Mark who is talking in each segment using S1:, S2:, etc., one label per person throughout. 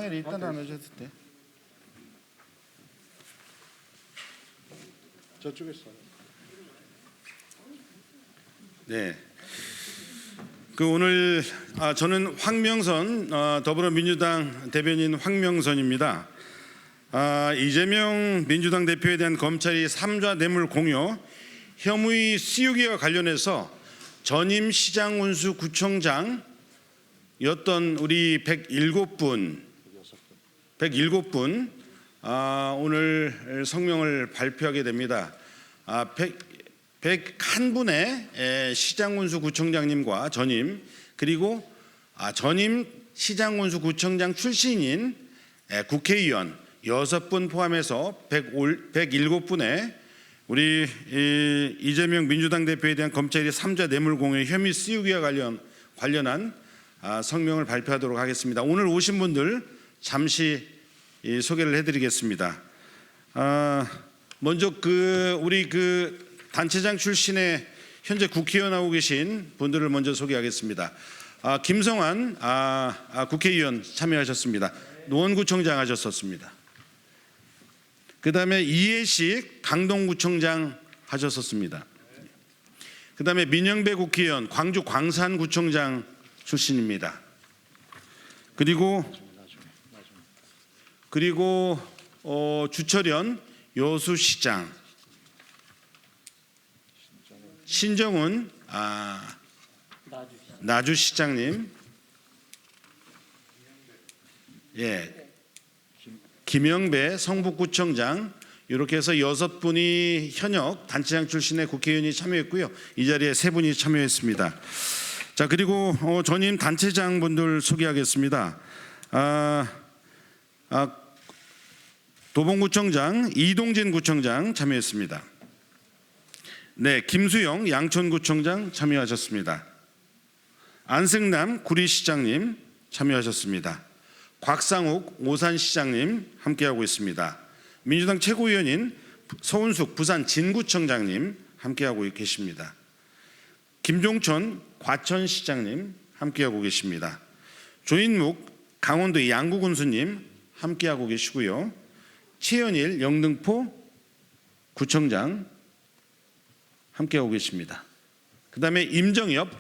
S1: 아니 일단 안 하셔도 돼.
S2: 저쪽에서.
S1: 네. 오늘 저는 황명선 더불어민주당 대변인 황명선입니다. 이재명 민주당 대표에 대한 검찰이 3자 뇌물 공여 혐의 씌우기와 관련해서 전임 시장군수구청장이었던 우리 107분 오늘 성명을 발표하게 됩니다. 101분의 시장군수구청장님과 전임, 그리고 전임 시장군수구청장 출신인 국회의원 6분 포함해서 107분의 우리 이재명 민주당 대표에 대한 검찰이 3자 뇌물 공여 혐의 씌우기와 관련한 성명을 발표하도록 하겠습니다. 오늘 오신 분들 잠시 소개를 해드리겠습니다. 먼저 우리 단체장 출신의 현재 국회의원하고 계신 분들을 먼저 소개하겠습니다. 김성환 국회의원 참여하셨습니다. 노원구청장 하셨었습니다. 그 다음에 이해식 강동구청장 하셨었습니다. 그 다음에 민영배 국회의원 광주 광산구청장 출신입니다. 그리고 주철현 여수시장, 신정훈 나주시장님, 김영배 성북구청장, 이렇게 해서 6분이 현역 단체장 출신의 국회의원이 참여했고요. 이 자리에 3분이 참여했습니다. 자, 그리고 전임 단체장분들 소개하겠습니다. 도봉구청장 이동진 구청장 참여했습니다. 네, 김수영 양천구청장 참여하셨습니다. 안승남 구리시장님 참여하셨습니다. 곽상욱 오산시장님 함께하고 있습니다. 민주당 최고위원인 서운숙 부산 진구청장님 함께하고 계십니다. 김종천 과천시장님 함께하고 계십니다. 조인묵 강원도 양구군수님 함께하고 계시고요. 최현일 영등포 구청장 함께하고 계십니다. 그 다음에 임정엽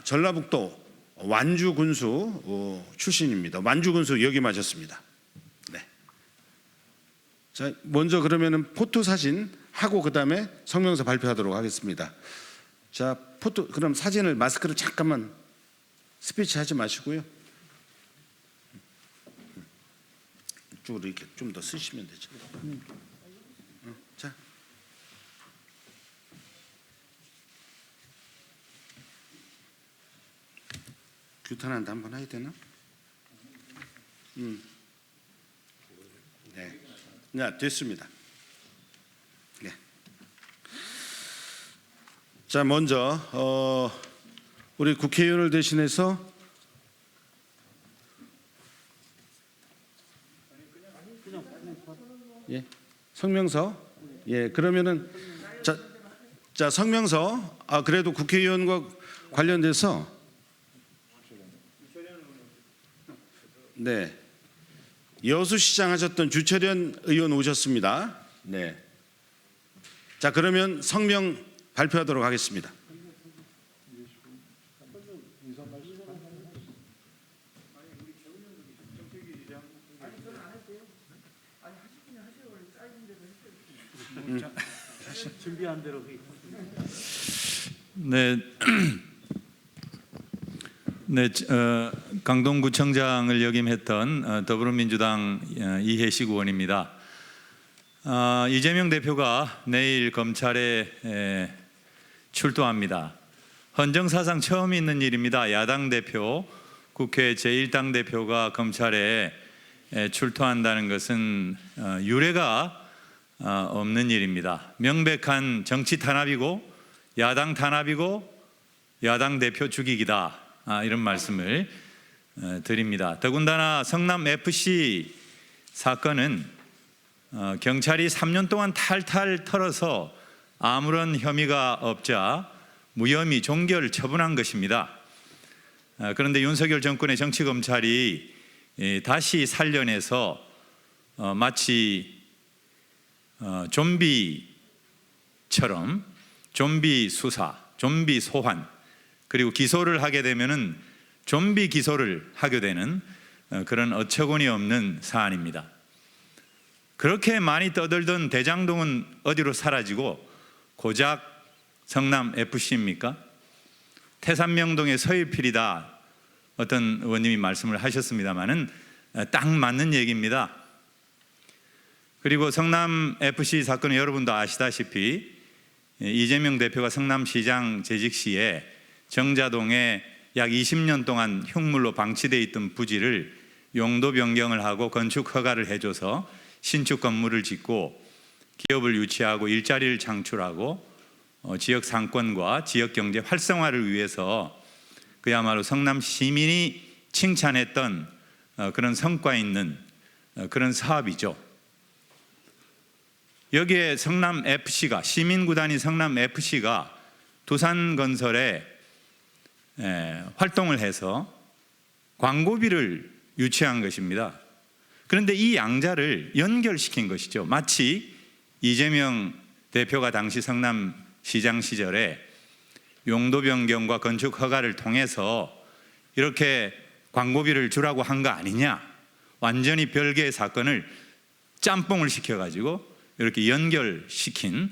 S1: 전라북도 완주군수 출신입니다. 완주군수 역임하셨습니다. 네. 자, 먼저 그러면은 포토 사진 하고 그 다음에 성명서 발표하도록 하겠습니다. 자, 그럼 사진을 마스크를 잠깐만 스피치 하지 마시고요. 이쪽으로 이렇게 좀 더 쓰시면 되죠. 자. 규탄한다 한번 해야 되나? 네. 네, 됐습니다. 네. 자, 먼저 우리 국회의원을 대신해서 성명서. 그러면은 자 성명서. 그래도 국회의원과 관련돼서 네, 여수시장 하셨던 주철현 의원 오셨습니다. 네. 자, 그러면 성명 발표하도록 하겠습니다.
S3: 준비한 대로.
S4: 네, 강동구청장을 역임했던 더불어민주당 이해식 의원입니다. 이재명 대표가 내일 검찰에 출두합니다. 헌정사상 처음 있는 일입니다. 야당 대표, 국회 제1당 대표가 검찰에 출두한다는 것은 유례가 없는 일입니다. 명백한 정치 탄압이고 야당 탄압이고 야당 대표 죽이기다, 이런 말씀을 드립니다. 더군다나 성남FC 사건은 경찰이 3년 동안 탈탈 털어서 아무런 혐의가 없자 무혐의 종결 처분한 것입니다. 그런데 윤석열 정권의 정치검찰이 다시 살려내서 마치 좀비처럼 좀비 수사, 좀비 소환, 그리고 기소를 하게 되면은 좀비 기소를 하게 되는 그런 어처구니 없는 사안입니다. 그렇게 많이 떠들던 대장동은 어디로 사라지고 고작 성남 FC입니까? 태산명동의 서일필이다, 어떤 의원님이 말씀을 하셨습니다마는 딱 맞는 얘기입니다. 그리고 성남 FC 사건은 여러분도 아시다시피 이재명 대표가 성남시장 재직 시에 정자동에 약 20년 동안 흉물로 방치되어 있던 부지를 용도 변경을 하고 건축 허가를 해줘서 신축 건물을 짓고 기업을 유치하고 일자리를 창출하고 지역 상권과 지역 경제 활성화를 위해서 그야말로 성남 시민이 칭찬했던 그런 성과 있는 그런 사업이죠. 여기에 성남 FC가, 시민구단이 성남 FC가 두산건설에 활동을 해서 광고비를 유치한 것입니다. 그런데 이 양자를 연결시킨 것이죠. 마치 이재명 대표가 당시 성남시장 시절에 용도 변경과 건축 허가를 통해서 이렇게 광고비를 주라고 한 거 아니냐, 완전히 별개의 사건을 짬뽕을 시켜가지고 이렇게 연결시킨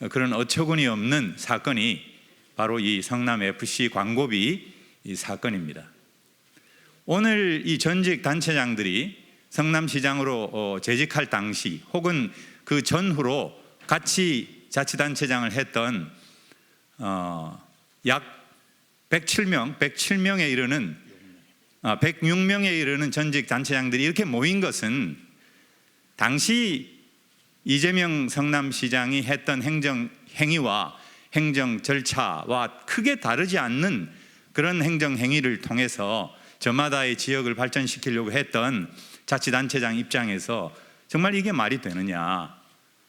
S4: 그런 어처구니 없는 사건이 바로 이 성남 FC 광고비 이 사건입니다. 오늘 이 전직 단체장들이 성남시장으로 재직할 당시 혹은 그 전후로 같이 자치단체장을 했던 약 107명에 이르는 106명에 이르는 전직 단체장들이 이렇게 모인 것은 당시 이재명 성남시장이 했던 행정 행위와 행정 절차와 크게 다르지 않는 그런 행정 행위를 통해서 저마다의 지역을 발전시키려고 했던 자치단체장 입장에서 정말 이게 말이 되느냐.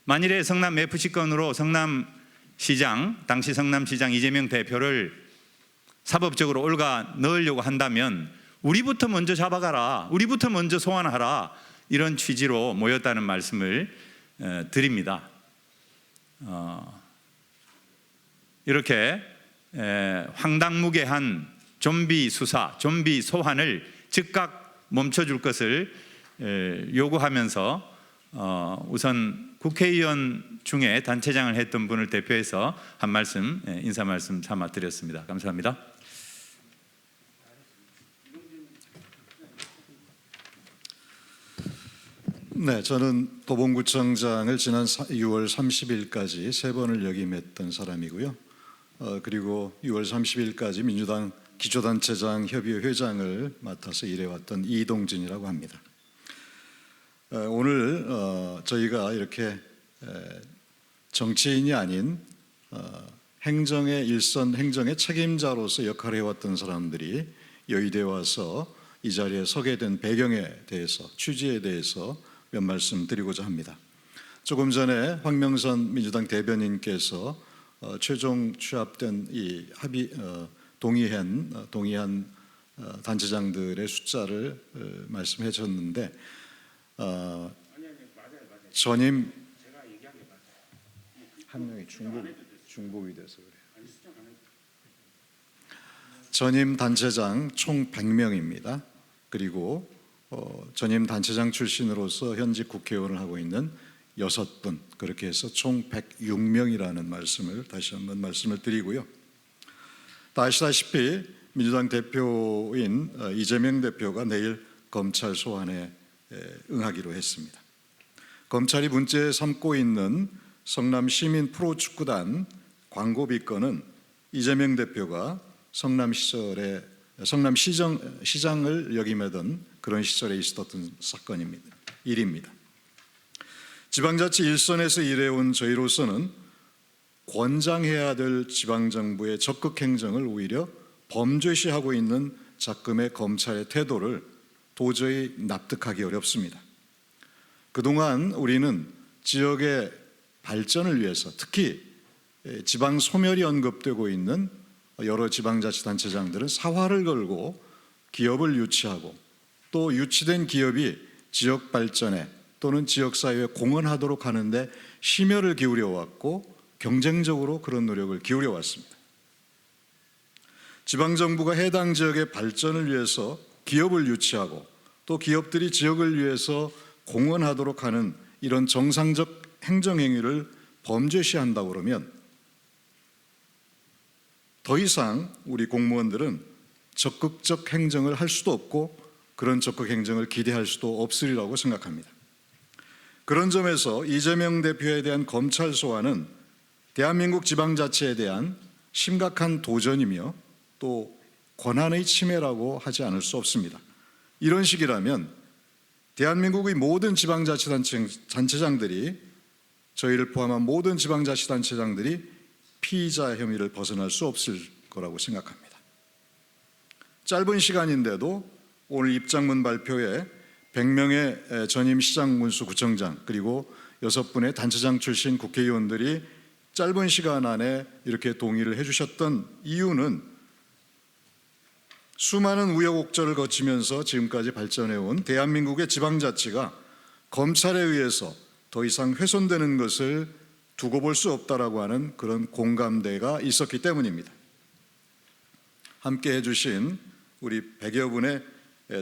S4: 만일에 성남 FC 건으로 성남시장, 당시 성남시장 이재명 대표를 사법적으로 올가 넣으려고 한다면 우리부터 먼저 잡아가라, 우리부터 먼저 소환하라, 이런 취지로 모였다는 말씀을 드립니다. 이렇게 황당무계한 좀비 수사, 좀비 소환을 즉각 멈춰줄 것을 요구하면서 우선 국회의원 중에 단체장을 했던 분을 대표해서 한 말씀, 인사 말씀 삼아 드렸습니다. 감사합니다.
S2: 네, 저는 도봉구청장을 지난 6월 30일까지 3번을 역임했던 사람이고요. 그리고 6월 30일까지 민주당 기초단체장 협의회 회장을 맡아서 일해왔던 이동진이라고 합니다. 오늘 저희가 이렇게 정치인이 아닌 행정의 일선, 행정의 책임자로서 역할을 해왔던 사람들이 여의도에 와서 이 자리에 서게 된 배경에 대해서, 취지에 대해서 몇 말씀 드리고자 합니다. 조금 전에 황명선 민주당 대변인께서 최종 취합된 이 합의 동의한 단체장들의 숫자를 말씀해 주셨는데 전임 한 명이 중복이 돼서 그래요. 전임 단체장 총 100명입니다. 그리고 전임 단체장 출신으로서 현직 국회의원을 하고 있는 6분, 그렇게 해서 총 106명이라는 말씀을 다시 한번 말씀을 드리고요. 다 아시다시피 민주당 대표인 이재명 대표가 내일 검찰 소환에 응하기로 했습니다. 검찰이 문제 삼고 있는 성남 시민 프로축구단 광고비 건은 이재명 대표가 성남시장을 역임하던 그런 시절에 있었던 일입니다. 지방자치 일선에서 일해온 저희로서는 권장해야 될 지방정부의 적극 행정을 오히려 범죄시하고 있는 작금의 검찰의 태도를 도저히 납득하기 어렵습니다. 그동안 우리는 지역의 발전을 위해서 특히 지방 소멸이 언급되고 있는 여러 지방자치단체장들은 사활을 걸고 기업을 유치하고 또 유치된 기업이 지역 발전에 또는 지역사회에 공헌하도록 하는데 심혈을 기울여 왔고 경쟁적으로 그런 노력을 기울여 왔습니다. 지방정부가 해당 지역의 발전을 위해서 기업을 유치하고 또 기업들이 지역을 위해서 공헌하도록 하는 이런 정상적 행정행위를 범죄시한다고 그러면 더 이상 우리 공무원들은 적극적 행정을 할 수도 없고 그런 적극 행정을 기대할 수도 없으리라고 생각합니다. 그런 점에서 이재명 대표에 대한 검찰 소환은 대한민국 지방자치에 대한 심각한 도전이며 또 권한의 침해라고 하지 않을 수 없습니다. 이런 식이라면 대한민국의 모든 지방자치단체장들이 저희를 포함한 모든 지방자치단체장들이 피의자 혐의를 벗어날 수 없을 거라고 생각합니다. 짧은 시간인데도 오늘 입장문 발표에 100명의 전임 시장 군수 구청장 그리고 6분의 단체장 출신 국회의원들이 짧은 시간 안에 이렇게 동의를 해주셨던 이유는 수많은 우여곡절을 거치면서 지금까지 발전해온 대한민국의 지방자치가 검찰에 의해서 더 이상 훼손되는 것을 두고 볼 수 없다라고 하는 그런 공감대가 있었기 때문입니다. 함께 해주신 우리 100여 분의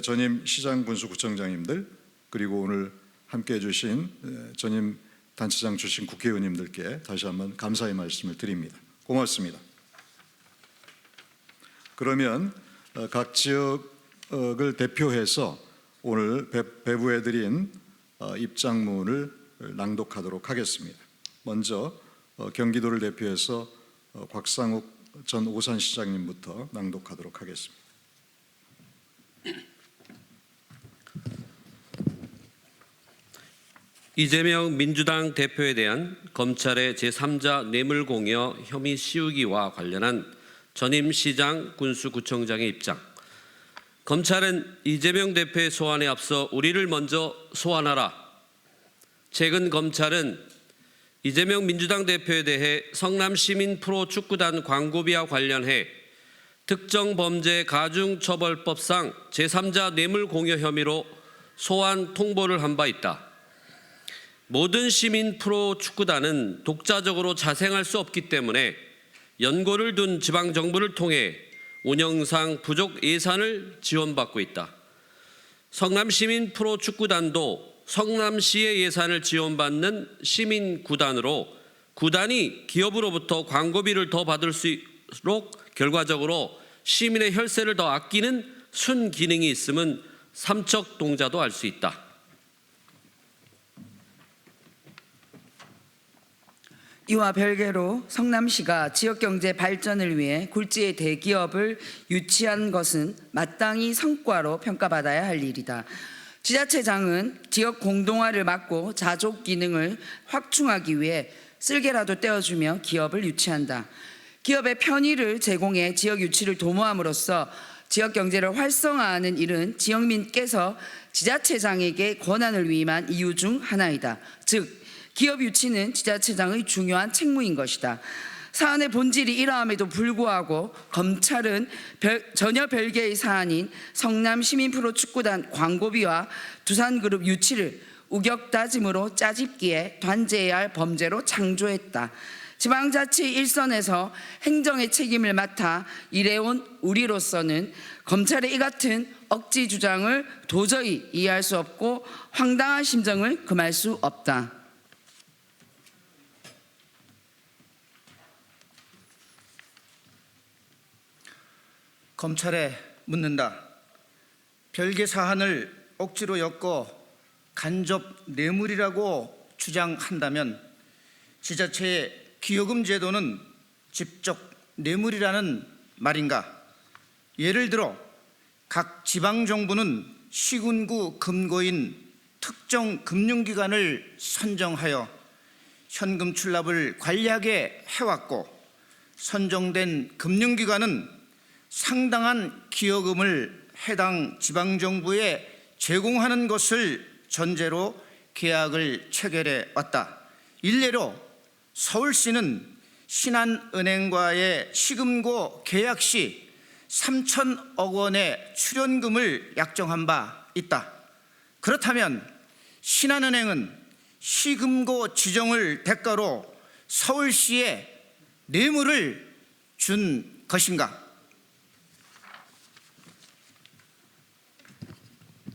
S2: 전임 시장 군수 구청장님들 그리고 오늘 함께 해주신 전임 단체장 출신 국회의원님들께 다시 한번 감사의 말씀을 드립니다. 고맙습니다. 그러면 각 지역을 대표해서 오늘 배부해드린 입장문을 낭독하도록 하겠습니다. 먼저 경기도를 대표해서 곽상욱 전 오산시장님부터 낭독하도록 하겠습니다.
S3: 이재명 민주당 대표에 대한 검찰의 제3자 뇌물공여 혐의 씌우기와 관련한 전임 시장 군수구청장의 입장. 검찰은 이재명 대표의 소환에 앞서 우리를 먼저 소환하라. 최근 검찰은 이재명 민주당 대표에 대해 성남시민 프로축구단 광고비와 관련해 특정범죄 가중처벌법상 제3자 뇌물공여 혐의로 소환 통보를 한 바 있다. 모든 시민 프로축구단은 독자적으로 자생할 수 없기 때문에 연고를 둔 지방정부를 통해 운영상 부족 예산을 지원받고 있다. 성남시민 프로축구단도 성남시의 예산을 지원받는 시민구단으로 구단이 기업으로부터 광고비를 더 받을수록 결과적으로 시민의 혈세를 더 아끼는 순기능이 있음은 삼척동자도 알 수 있다.
S5: 이와 별개로 성남시가 지역경제 발전을 위해 굴지의 대기업을 유치한 것은 마땅히 성과로 평가받아야 할 일이다. 지자체장은 지역 공동화를 막고 자족 기능을 확충하기 위해 쓸개라도 떼어주며 기업을 유치한다. 기업의 편의를 제공해 지역 유치를 도모함으로써 지역 경제를 활성화하는 일은 지역민께서 지자체장에게 권한을 위임한 이유 중 하나이다. 즉 기업 유치는 지자체장의 중요한 책무인 것이다. 사안의 본질이 이러함에도 불구하고 검찰은 전혀 별개의 사안인 성남시민프로축구단 광고비와 두산그룹 유치를 우격다짐으로 짜집기에 단죄해야 할 범죄로 창조했다. 지방자치 일선에서 행정의 책임을 맡아 일해온 우리로서는 검찰의 이 같은 억지 주장을 도저히 이해할 수 없고 황당한 심정을 금할 수 없다.
S6: 검찰에 묻는다. 별개 사안을 억지로 엮어 간접 뇌물이라고 주장한다면 지자체의 기여금 제도는 직접 뇌물이라는 말인가? 예를 들어 각 지방정부는 시군구 금고인 특정 금융기관을 선정하여 현금 출납을 관리하게 해왔고 선정된 금융기관은 상당한 기여금을 해당 지방정부에 제공하는 것을 전제로 계약을 체결해 왔다. 일례로 서울시는 신한은행과의 시금고 계약 시 3천억 원의 출연금을 약정한 바 있다. 그렇다면 신한은행은 시금고 지정을 대가로 서울시에 뇌물을 준 것인가?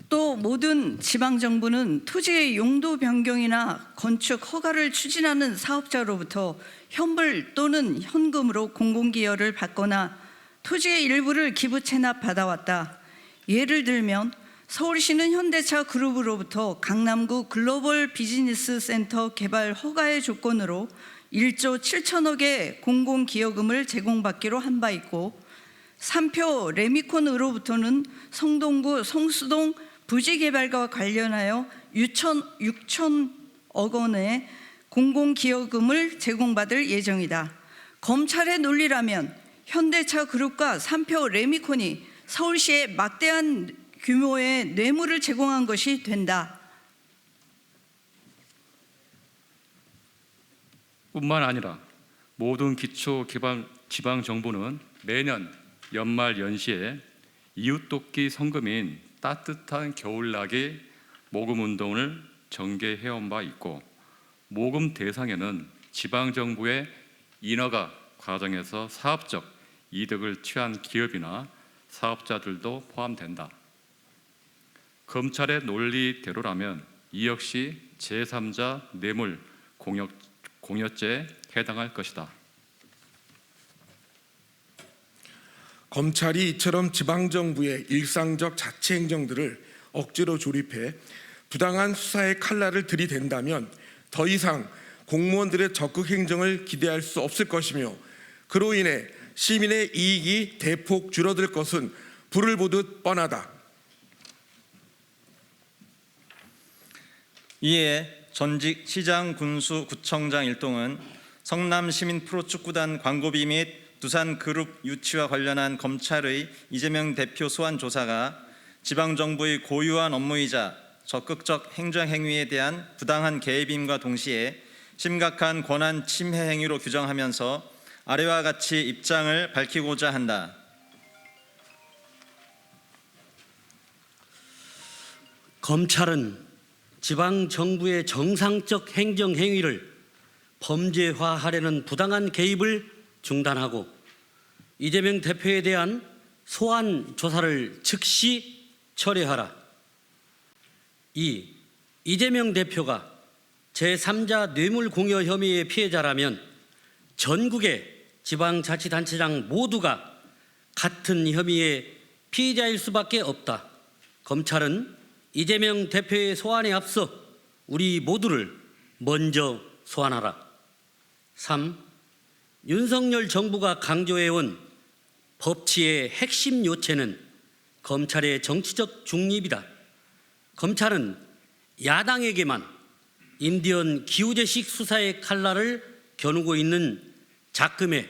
S7: 또 모든 지방정부는 토지의 용도 변경이나 건축 허가를 추진하는 사업자로부터 현물 또는 현금으로 공공기여를 받거나 토지의 일부를 기부 체납받아왔다. 예를 들면 서울시는 현대차 그룹으로부터 강남구 글로벌 비즈니스 센터 개발 허가의 조건으로 1조 7천억의 공공기여금을 제공받기로 한 바 있고, 삼표 레미콘으로부터는 성동구 성수동 부지개발과 관련하여 6천억 원의 공공기여금을 제공받을 예정이다. 검찰의 논리라면 현대차 그룹과 삼표 레미콘이 서울시에 막대한 규모의 뇌물을 제공한 것이 된다.
S8: 뿐만 아니라 모든 기초 지방 정부는 매년 연말 연시에 이웃돕기 성금인 따뜻한 겨울나기 모금 운동을 전개해온 바 있고, 모금 대상에는 지방 정부의 인허가 과정에서 사업적 이득을 취한 기업이나 사업자들도 포함된다. 검찰의 논리대로라면 이 역시 제3자 뇌물 공여죄에 해당할 것이다.
S9: 검찰이 이처럼 지방정부의 일상적 자치 행정들을 억지로 조립해 부당한 수사의 칼날을 들이댄다면 더 이상 공무원들의 적극 행정을 기대할 수 없을 것이며, 그로 인해 시민의 이익이 대폭 줄어들 것은 불을 보듯 뻔하다.
S10: 이에 전직 시장, 군수, 구청장 일동은 성남 시민 프로축구단 광고비 및 두산그룹 유치와 관련한 검찰의 이재명 대표 소환 조사가 지방정부의 고유한 업무이자 적극적 행정행위에 대한 부당한 개입임과 동시에 심각한 권한 침해 행위로 규정하면서 아래와 같이 입장을 밝히고자 한다.
S11: 검찰은 지방정부의 정상적 행정행위를 범죄화하려는 부당한 개입을 중단하고 이재명 대표에 대한 소환 조사를 즉시 철회하라. 2. 이재명 대표가 제3자 뇌물 공여 혐의의 피해자라면 전국의 지방자치단체장 모두가 같은 혐의의 피해자일 수밖에 없다. 검찰은 이재명 대표의 소환에 앞서 우리 모두를 먼저 소환하라. 3. 윤석열 정부가 강조해온 법치의 핵심 요체는 검찰의 정치적 중립이다. 검찰은 야당에게만 인디언 기우제식 수사의 칼날을 겨누고 있는 작금의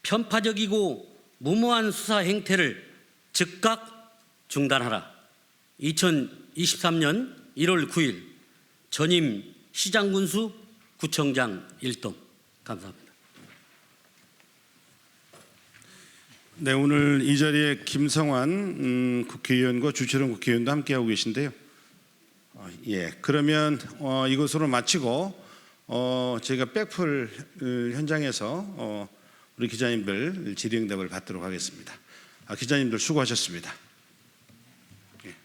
S11: 편파적이고 무모한 수사 행태를 즉각 중단하라. 2023년 1월 9일 전임 시장군수 구청장 일동. 감사합니다.
S1: 네, 오늘 이 자리에 김성환 국회의원과 주철원 국회의원도 함께하고 계신데요. 그러면 이것으로 마치고 저희가 백풀 현장에서 우리 기자님들 질의응답을 받도록 하겠습니다. 기자님들 수고하셨습니다.
S12: 예.